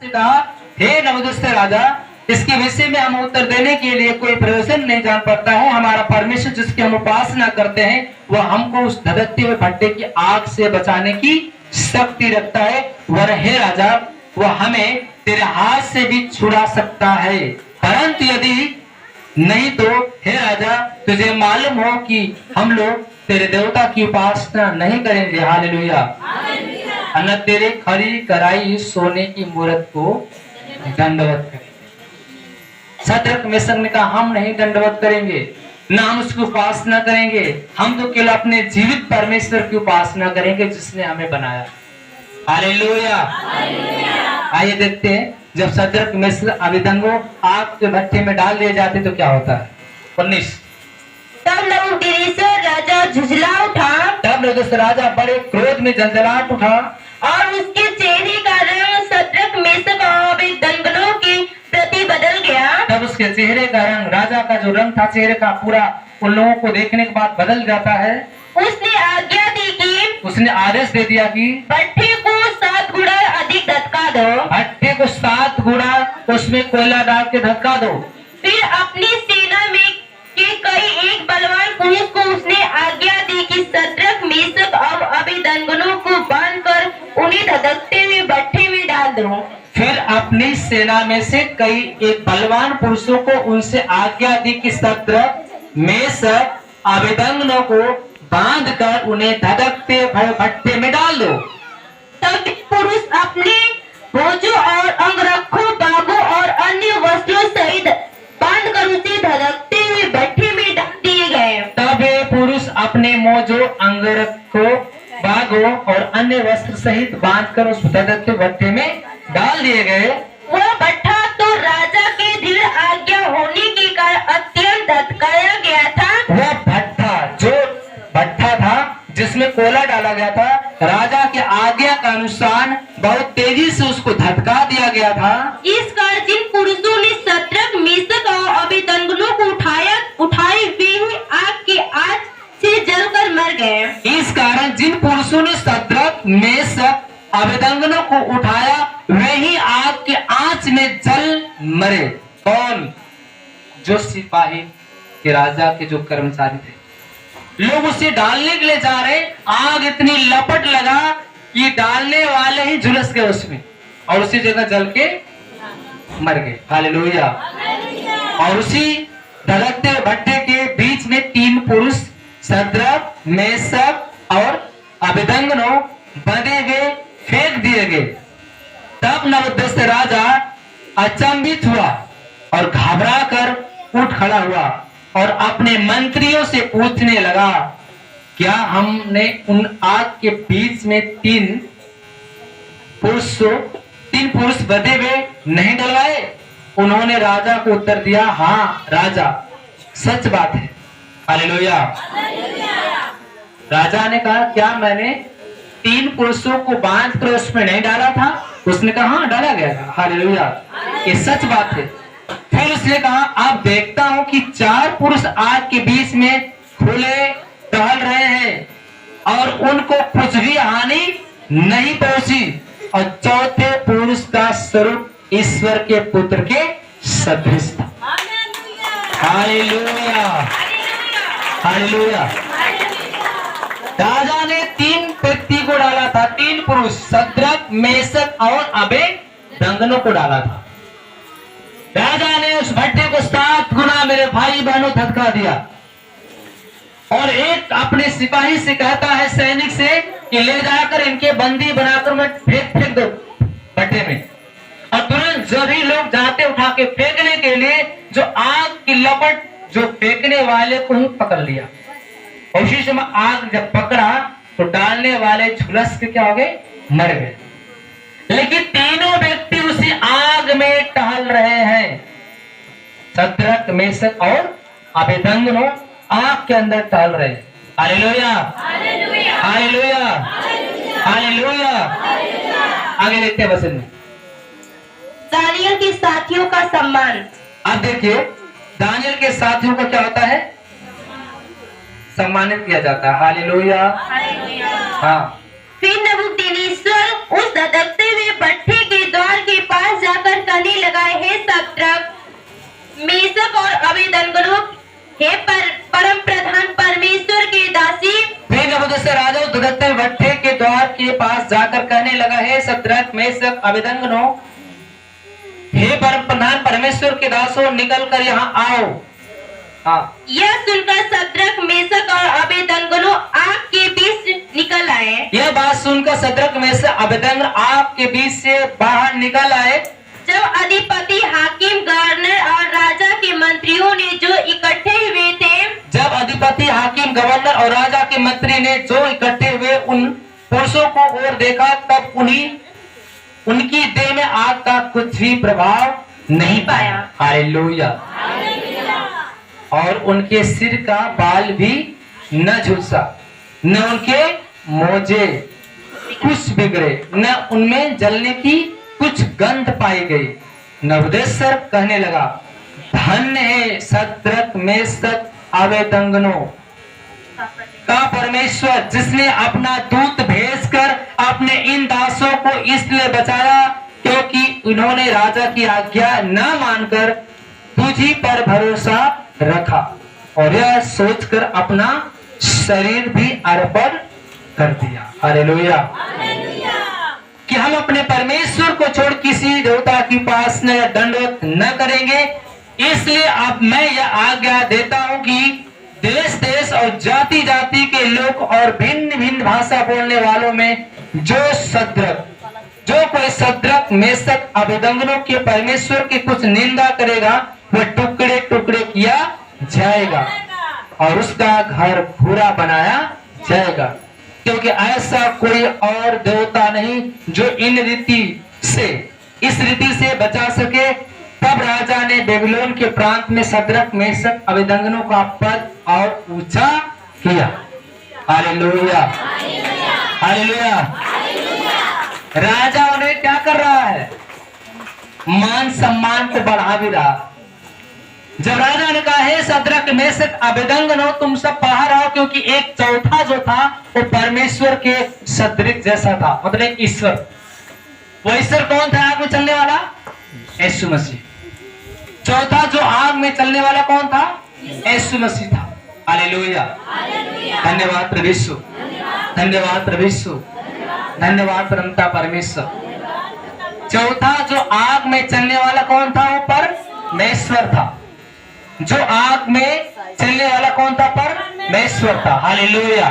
से कहा, हे नवदुष्ट राजा, इसके विषय में हम उत्तर देने के लिए कोई प्रयोजन नहीं जान पड़ता है। हमारा परमेश्वर जिसकी हम उपासना करते हैं वह हमको उस धधकते हुए भट्टे की आग से बचाने की शक्ति रखता है। वर हे राजा, वह हमें तेरे हाथ से भी छुड़ा सकता है, परंतु यदि नहीं तो हे राजा, तुझे मालूम हो कि हम लोग तेरे देवता की उपासना नहीं करेंगे। हालेलुया। न तेरे खरी कराई सोने की मूर्त को दंडवत करेंगे। शद्रक मेशक ने कहा, हम नहीं दंडवत करेंगे, न हम उसकी उपासना करेंगे, हम तो केवल अपने जीवित परमेश्वर की उपासना करेंगे जिसने हमें बनाया। हालेलुया। आइए देखते हैं, जब शद्रक मेशक अबेदनगो आग के भट्टे में डाल दिए जाते तो क्या होता है। 19। तब नबूकदनेस्सर राजा झुंझला उठा, तब नबूकदनेस्सर राजा बड़े क्रोध में झंझलाहट उठा और उसके चेहरे का रंग शद्रक मेशक और अबेदनगो के प्रति बदल गया। तब उसके चेहरे का रंग, राजा का जो रंग था चेहरे का, पूरा उन लोगों को देखने के बाद बदल जाता है। उसने आज्ञा दी कि उसने आदेश दे दिया कि भट्टे को 7 गुना अधिक धक्का दो। भट्टे को 7 गुना उसमें कोयला डाल के धक्का दो। फिर अपनी सेना में के कई एक बलवान पुरुष को उसने आज्ञा दी कि शद्रक मेशक और अबेदनगो को बांधकर उन्हें धधकते हुए भट्टे में डाल दो। फिर अपनी सेना में से कई एक बलवान पुरुषों को उनसे आज्ञा दी कि शद्रक मेशक अबेदनगो को बांधकर उन्हें धधकते भरे भट्टे में डाल दो। तब पुरुष अपने भोजों और अंगरखों, बागों और अन्य वस्त्रों सहित बांधकर उसे धधकते हुए भट्टे में डाल दिए गए। तब ये पुरुष अपने मोजों, अंगरखों, बागों और अन्य वस्त्र सहित बांधकर उस धधकते भट्टे में डाल दिए गए। वह भट्टा तो राजा के दृढ़ आज्ञा होने के कारण अत्यंत धधकाया गया था। वह भट्टा था जिसमें कोयला डाला गया था, राजा के आज्ञा के अनुसार बहुत तेजी से उसको धधका दिया गया था। इस कारण जिन पुरुषों ने शद्रक मेशक और अबेदनगो को उठाए वे ही आग के आंच से जलकर मर गए। इस कारण जिन पुरुषों ने शद्रक मेशक अबेदनगो को उठाया वे ही आग के आंच में जल मरे। कौन? जो सिपाही के राजा के जो कर्मचारी थे। लोग उसे डालने के लिए जा रहे, आग इतनी लपट लगा कि डालने वाले ही झुलस गए उसमें और उसी जगह जल के मर गए। हालेलुया। और उसी धधकते भट्टे के बीच में 3 पुरुष शद्रक मेशक और अबेदनगो बंधे हुए फेंक दिए गए। तब नबूकदनेस्सर राजा अचंभित हुआ और घबरा कर उठ खड़ा हुआ और अपने मंत्रियों से पूछने लगा, क्या हमने उन आग के बीच में 3 पुरुष बंधे हुए नहीं डलवाए? उन्होंने राजा को उत्तर दिया, हाँ राजा, सच बात है। हालेलुया। राजा ने कहा, क्या मैंने 3 पुरुषों को बांधकर उसमें नहीं डाला था? उसने कहा, हाँ डाला गया था। हालेलुया, ये सच बात है। फिर उसने कहा, अब देखता हूं कि 4 पुरुष आग के बीच में खुले टहल रहे हैं और उनको कुछ भी हानि नहीं पहुंची, और चौथे पुरुष का स्वरूप ईश्वर के पुत्र के सदृश था। Hallelujah, hallelujah. राजा ने 3 व्यक्ति को डाला था, 3 पुरुष, शद्रक मेशक और अबेदनगो को डाला था। राजा ने उस भट्टे को 7 गुना मेरे भाई बहनों धधका दिया और एक अपने सिपाही से कहता है, सैनिक से, कि ले जाकर इनके बंदी बनाकर मैं फेंक दो भट्टे में। और तुरंत जो भी लोग जाते उठा के फेंकने के लिए, जो आग की लपट जो फेंकने वाले को ही पकड़ लिया। और उसी समय आग जब पकड़ा तो डालने वाले झुलस के क्या हो गए? मर गए। लेकिन तीनों व्यक्ति उसी आग में टहल रहे हैं। शद्रक मेशक और अबेदनगो आग के अंदर टहल रहे हैं। Hallelujah, hallelujah, hallelujah. आगे देखते हैं वचन में। दानियल के साथियों का सम्मान। अब देखिए, दानियल के साथियों का क्या होता है? सम्मानित किया जाता है। हालेलुया, हाँ। फिर नबूकदनेस्सर उस धधकते हुए भट्टे के द्वार के पास कहने लगा, हे शद्रक, मेशक और अबेदनगो, हे परम प्रधान परमेश्वर के दासी। फिर नबूकदनेस्सर राजा उस धधकते भट्ठे के द्वार के पास जाकर कहने लगा, हे शद्रक, मेशक, अबेदनगो, हे परम प्रधान परमेश्वर के दासों, निकल कर यहाँ आओ। हाँ, यह सुनकर शद्रक, मेशक और अबेदनगो आग के बीच निकल आए। यह बात सुनकर शद्रक, मेशक, अबेदनगो आग के बीच से बाहर निकल आए। जब अधिपति, हाकिम, गवर्नर और राजा के मंत्रियों ने जो इकट्ठे हुए थे, जब अधिपति, हाकिम, गवर्नर और राजा के मंत्री ने जो इकट्ठे हुए उन पुरुषों को और देखा, तब उनकी देह में आग का कुछ भी प्रभाव नहीं पाया। हालेलुया। और उनके सिर का बाल भी न झुलसा, न उनके मोजे कुछ बिगड़े, न उनमें जलने की कुछ गंध पाई गई। नबूकदनेस्सर कहने लगा, धन्य है शद्रक, मेशक, अबेदनगो का परमेश्वर, जिसने अपना दूत भेजकर अपने इन दासों को इसलिए बचाया क्योंकि उन्होंने राजा की आज्ञा न मानकर तुझी पर भरोसा रखा और यह सोचकर अपना शरीर भी अर्पण कर दिया। हालेलुया। कि हम अपने परमेश्वर को छोड़ किसी देवता की उपासना या दंडवत न करेंगे। इसलिए अब मैं यह आज्ञा देता हूं कि देश देश और जाति जाति के लोग और भिन्न भिन्न भाषा बोलने वालों में जो कोई शद्रक, मेशक, अबेदनगो के परमेश्वर की कुछ निंदा करेगा, वह टुकड़े टुकड़े किया जाएगा और उसका घर भूरा बनाया जाएगा, क्योंकि ऐसा कोई और देवता नहीं जो इस रीति से बचा सके। तब राजा ने बेबीलोन के प्रांत में शद्रक, मेशक, अबेदनगो का पद और ऊंचा किया। Hallelujah, hallelujah. राजा उन्हें क्या कर रहा है? मान सम्मान को बढ़ा भी रहा। जब राजा ने कहा, हे शद्रक, मेशक, अबेदनगो, तुम सब बाहर आओ, क्योंकि एक चौथा जो था वो परमेश्वर के सदृश जैसा था, मतलब ईश्वर। वो ईश्वर कौन था आग में चलने वाला? यीशु मसीह। चौथा जो आग में चलने वाला कौन था? यीशु मसीह था। हालेलुया। धन्यवाद प्रभु यीशु, धन्यवाद प्रभु यीशु, धन्यवाद परमपिता परमेश्वर। चौथा जो आग में चलने वाला कौन था? वो परमेश्वर था। जो आग में चलने वाला कौन था? परमेश्वर था। हालेलुया।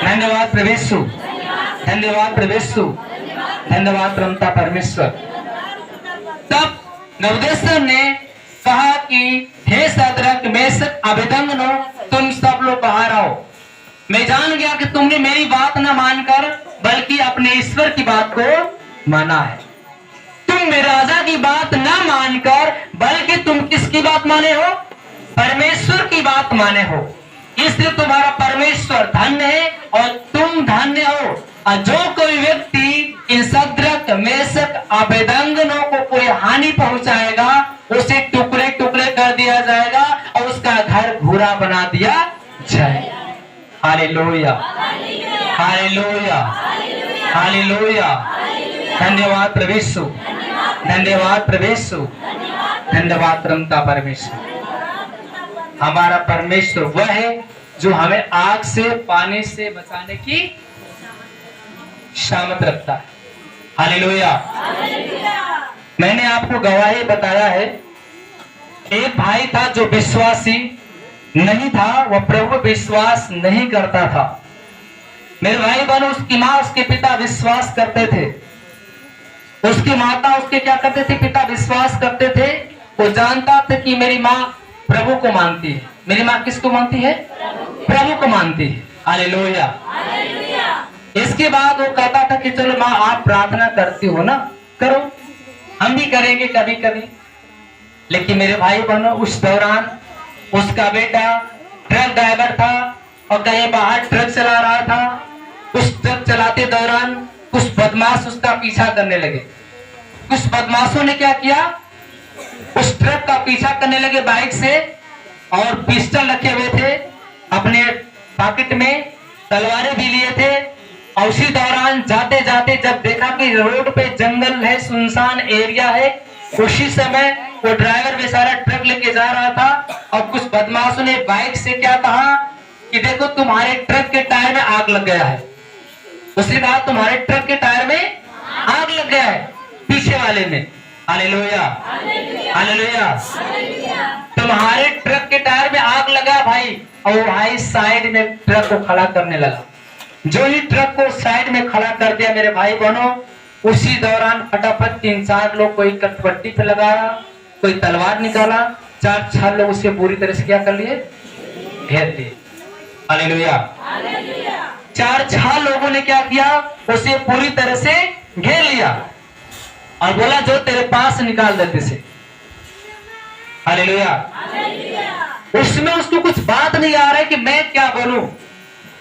धन्यवाद प्रभु यीशु, धन्यवाद प्रभु यीशु, धन्यवाद परमपिता परमेश्वर। तब नबूकदनेस्सर ने कहा कि हे शद्रक, मेशक, अबेदनगो, तुम सब लोग बाहर आओ। मैं जान गया कि तुमने मेरी बात न मानकर बल्कि अपने ईश्वर की बात को माना है। तुम मेरे राजा की बात न मानकर बल्कि तुम किसकी बात माने हो? परमेश्वर की बात माने हो। इसलिए तुम्हारा परमेश्वर धन्य है और तुम धन्य हो। और जो कोई व्यक्ति इन शद्रक, मेशक, अबेदनगो को कोई हानि पहुंचाएगा, उसे टुकड़े टुकड़े कर दिया जाएगा और उसका घर भूरा बना दिया जाएगा। Hallelujah, hallelujah, hallelujah. धन्यवाद प्रभु यीशु, धन्यवाद प्रभु यीशु, धन्यवाद परमपिता परमेश्वर। हमारा परमेश्वर वह है जो हमें आग से, पानी से बचाने की सामर्थ रखता है। हालेलुया। मैंने आपको गवाही बताया है, एक भाई था जो विश्वासी नहीं था, वह प्रभु विश्वास नहीं करता था। मेरे भाई बहनों, उसकी माँ, उसके पिता विश्वास करते थे। उसकी माता, उसके क्या करते थे? पिता विश्वास करते थे। वो जानता था कि मेरी माँ प्रभु को मानती है। मेरी माँ किसको मानती है? प्रभु को मानती है। हालेलुया। इसके बाद वो कहता था कि चलो माँ, आप प्रार्थना करती हो ना, करो, हम भी करेंगे कभी कभी। लेकिन मेरे भाई बहनों, उस दौरान उसका बेटा ट्रक ड्राइवर था और कहीं बाहर ट्रक चला रहा था। उस ट्रक चलाते दौरान कुछ बदमाश उसका पीछा करने लगे। कुछ बदमाशों ने क्या किया? उस ट्रक का पीछा करने लगे बाइक से और पिस्टल रखे हुए थे, अपने पॉकेट में तलवारें भी लिए थे। और उसी दौरान जाते जाते जब देखा कि रोड पे जंगल है, सुनसान एरिया है, उसी समय वो ड्राइवर बेचारा ट्रक लेके जा रहा था और कुछ बदमाशों ने बाइक से क्या कहा कि देखो तुम्हारे ट्रक के टायर में आग लग गया है। उसने कहा तुम्हारे ट्रक के टायर में आग लग गया है, पीछे वाले में। Hallelujah, hallelujah. तुम्हारे ट्रक के टायर में आग लगा भाई। और भाई साइड में ट्रक को खड़ा करने लगा। जो ही ट्रक को साइड में खड़ा कर दिया मेरे भाई बहनों, उसी दौरान फटाफट 3-4 लोग, कोई कटपट्टी पे लगाया, कोई तलवार निकाला, 4-6 लोग उसे पूरी तरह से क्या कर लिए, घेर दिए। हालेलुया। 4-6 लोगों ने क्या किया, उसे पूरी तरह से घेर लिया और बोला जो तेरे पास निकाल देते से। हालेलुया। उसमें उसको कुछ बात नहीं आ रहा है कि मैं क्या बोलूं,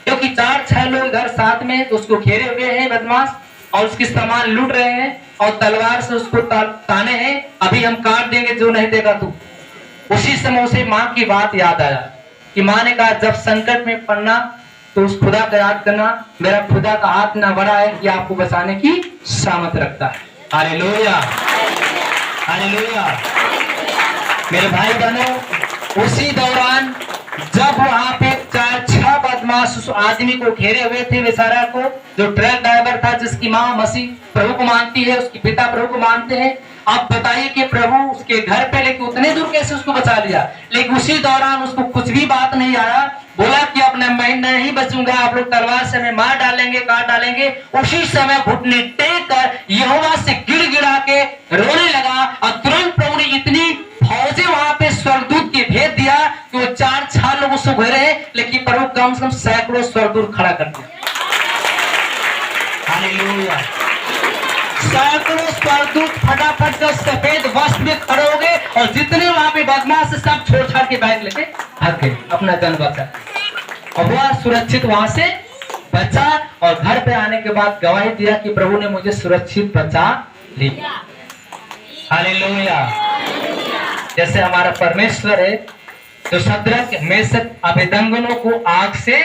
क्योंकि 4-6 लोग इधर साथ में उसको घेरे हुए हैं बदमाश और उसके सामान लूट रहे हैं और तलवार से उसको ताने हैं, अभी हम काट देंगे जो नहीं देगा तू। उसी समय उसे माँ की बात याद आया कि माँ ने कहा जब संकट में पड़ना तो उस खुदा का याद करना, मेरा खुदा का हाथ ना बड़ा है कि आपको बचाने की सामर्थ रखता है। Hallelujah, hallelujah. मेरे भाई बहनों, उसी दौरान जब वहां पे 4-6 बदमाश उस आदमी को घेरे हुए थे, बेचारा को, जो ट्रक ड्राइवर था, जिसकी माँ मसीह प्रभु को मानती है, उसके पिता प्रभु को मानते हैं। अब बताइए कि प्रभु उसके घर पे लेके उतने दूर कैसे उसको बचा लिया। लेकिन उसी दौरान उसको कुछ भी बात नहीं आया, बोला कि अब मैं नहीं बचूंगा, आप लोग तलवार से हमें मार डालेंगे, काट डालेंगे। उसी समय घुटने टेक कर यहोवा से गिड़गिड़ा के रोने लगा और तुरंत प्रभु ने इतनी फौजें वहां पे स्वर्गदूत के भेज दिया कि वो 4-6 लोग उसको घेरे हैं, लेकिन प्रभु कम से कम सैकड़ों स्वर्गदूत खड़ा कर दिया। हालेलुया। सैकड़ों स्वर्गदूत फटाफट से सफेद वस्त्र में खड़े हो गए और जितने वहां पे बदमाश सब छोड़ छाड़ के बैग लेके भाग गए, अपना जान बचा और वह सुरक्षित वहां से बचा। और घर पे आने के बाद गवाही दिया कि प्रभु ने मुझे सुरक्षित बचा लिया। हालेलुया। जैसे हमारा परमेश्वर है जो शद्रक, मेशक, अबेदनगो को आग से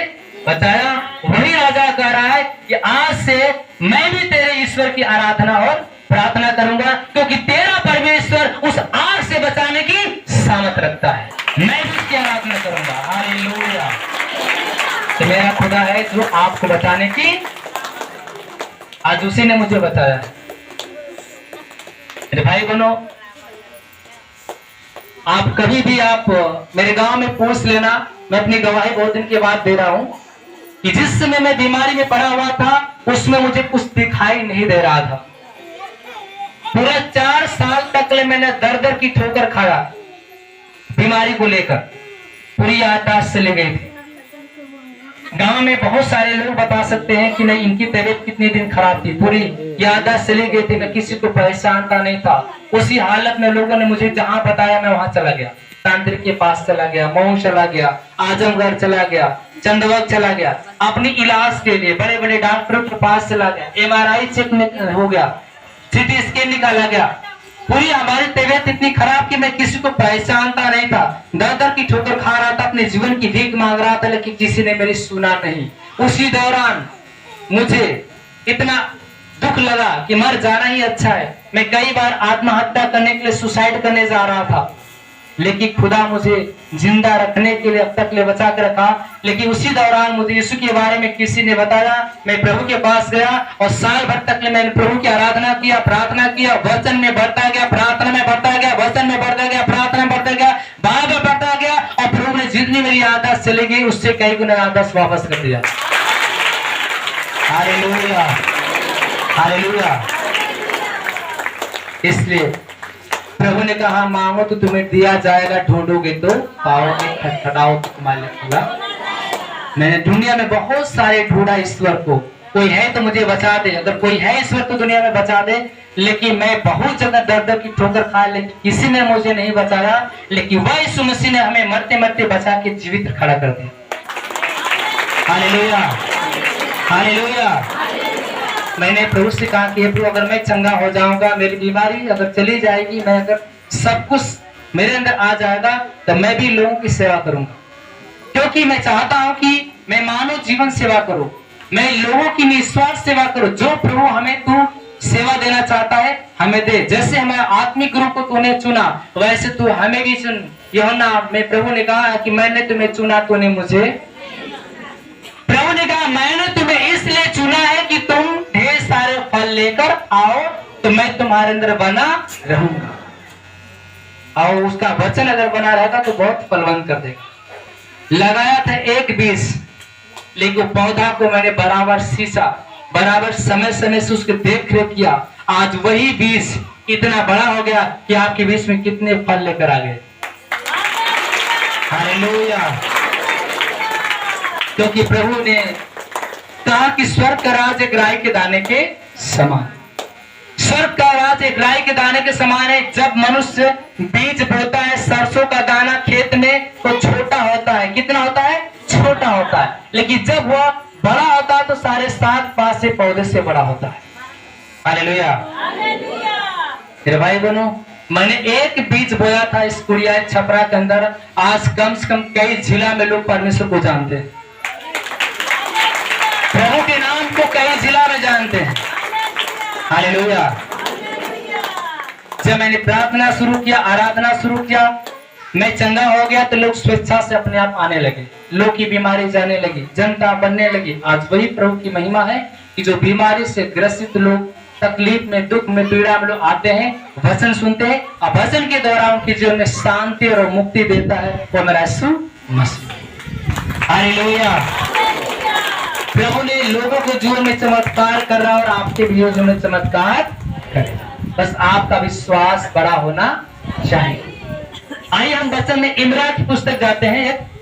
बचाया, वही राजा कह रहा है कि आज से मैं भी तेरे ईश्वर की आराधना और प्रार्थना करूंगा, क्योंकि तेरा परमेश्वर उस आग से बचाने की सामर्थ रखता है। मैं भी उसकी आराधना करूंगा। हालेलुया। तो मेरा खुदा है जो आपको बचाने की, आज उसी ने मुझे बताया। मेरे भाई बहनों, आप कभी भी आप मेरे गांव में पूछ लेना, मैं अपनी गवाही बहुत दिन के बाद दे रहा हूं कि जिस समय मैं बीमारी में पड़ा हुआ था उसमें मुझे कुछ दिखाई नहीं दे रहा था। पूरा 4 साल तक मैंने दर दर की ठोकर खाया बीमारी को लेकर, पूरी याददाश्त चली गई थी। गांव में बहुत सारे लोग बता सकते हैं कि नहीं इनकी तबीयत कितने दिन खराब थी, पूरी याददाश्त चली गई थी, मैं किसी को पहचानता नहीं था। उसी हालत में लोगों ने मुझे जहां बताया मैं वहां चला गया, तांत्रिक के पास चला गया, मऊ चला गया, आजमगढ़ चला गया, चंदवक चला गया, अपनी इलाज के लिए बड़े बड़े डॉक्टरों के पास चला गया, MRI चेक हो गया, CT स्कैन निकाला गया। पूरी हमारी तबीयत इतनी खराब कि मैं किसी को पहचानता नहीं था, दर दर की ठोकर खा रहा था, अपने जीवन की भीख मांग रहा था, लेकिन किसी ने मेरी सुना नहीं। उसी दौरान मुझे इतना दुख लगा कि मर जाना ही अच्छा है। मैं कई बार आत्महत्या करने के लिए, सुसाइड करने जा रहा था, लेकिन खुदा मुझे जिंदा रखने के लिए अब तक ले बचा के रखा। लेकिन उसी दौरान मुझे यीशु के बारे में किसी ने बताया, मैं प्रभु के पास गया और साल भर तक मैंने प्रभु की आराधना किया, प्रार्थना किया, वचन में बढ़ता गया, प्रार्थना में बढ़ता गया, वचन में बढ़ता गया, प्रार्थना में बढ़ता गया, बाइबल बढ़ता गया और प्रभु ने जितनी मेरी याददाश्त चली गई उससे कई गुना याददाश्त वापस कर दिया। Hallelujah, hallelujah. इसलिए प्रभु ने कहा मांगो तो तुम्हें दिया जाएगा, ढूंढोगे तो पाओगे, खटखटाओ तो तुम्हारे लिए खुला। मैंने दुनिया में बहुत सारे ढूंढा ईश्वर को, कोई है तो मुझे बचा दे, अगर कोई है ईश्वर तो दुनिया में बचा दे। लेकिन मैं बहुत जगह दर दर की ठोकर खाया, लेकिन किसी ने मुझे नहीं बचाया। लेकिन वह यीशु मसीह ने हमें मरते मरते बचा के जीवित खड़ा कर दिया। Hallelujah, hallelujah. मैंने प्रभु से कहा कि प्रभु अगर मैं चंगा हो जाऊंगा, मेरी बीमारी अगर चली जाएगी, मैं अगर सब कुछ मेरे अंदर आ जाएगा तो मैं भी लोगों की सेवा करूंगा, क्योंकि मैं चाहता हूं कि मैं मानव जीवन सेवा करूं, मैं लोगों की निस्वार्थ सेवा करूं। जो प्रभु हमें तू सेवा देना चाहता है हमें दे। जैसे हमें आत्मिक रूप को तूने चुना, वैसे तू हमें भी चुन। यूहन्ना में प्रभु ने कहा कि मैंने तुम्हें चुना, तूने मुझे। प्रभु ने कहा मैंने तुम्हें इसलिए चुना है कि तुम ढेर सारे फल लेकर आओ, तो मैं तुम्हारे अंदर बना रहूंगा। और उसका वचन अगर बना रहेगा तो बहुत फलवंत कर देगा। लगाया था एक बीज, लेकिन पौधा को मैंने बराबर सींचा, बराबर समय समय से उसकी देख रेख किया। आज वही बीज इतना बड़ा हो गया कि आपके बीच में कितने फल लेकर आ गए। हालेलुया। क्योंकि प्रभु ने कहा कि स्वर्ग का राज एक राई के दाने के समान। स्वर्ग का राज एक राई के दाने के समान है। जब मनुष्य बीज बोता है सरसों का दाना खेत में, तो छोटा होता है। कितना होता है? छोटा होता है। लेकिन जब वह बड़ा होता है तो सारे 7 पास से पौधे से बड़ा होता है। हालेलुया। मेरे भाई बहनों, मैंने एक बीज बोया था इस कुड़िया छपरा के अंदर। आज कम से कम कई जिला में लोग परमेश्वर को जानते हैं, प्रभु के नाम को कई जिला में जानते हैं। हालेलुया। जब मैंने प्रार्थना शुरू किया, आराधना शुरू किया, मैं चंगा हो गया, तो लोग स्वेच्छा से अपने आप आने लगे, लोग की बीमारी जाने लगी, जनता बनने लगी। आज वही प्रभु की महिमा है कि जो बीमारी से ग्रसित लोग, तकलीफ में, दुख में, पीड़ा में लोग आते हैं, वचन सुनते हैं, और वचन के द्वारा उनके जीवन में शांति और मुक्ति देता है, वो मेरा यीशु मसीह। हालेलुया। प्रभु ने लोगों के जीवन में चमत्कार कर रहा और आपके भी जीवन में चमत्कार करेगा। बस आपका विश्वास बड़ा होना चाहिए। आइए हम वचन में इमरा की पुस्तक जाते हैं।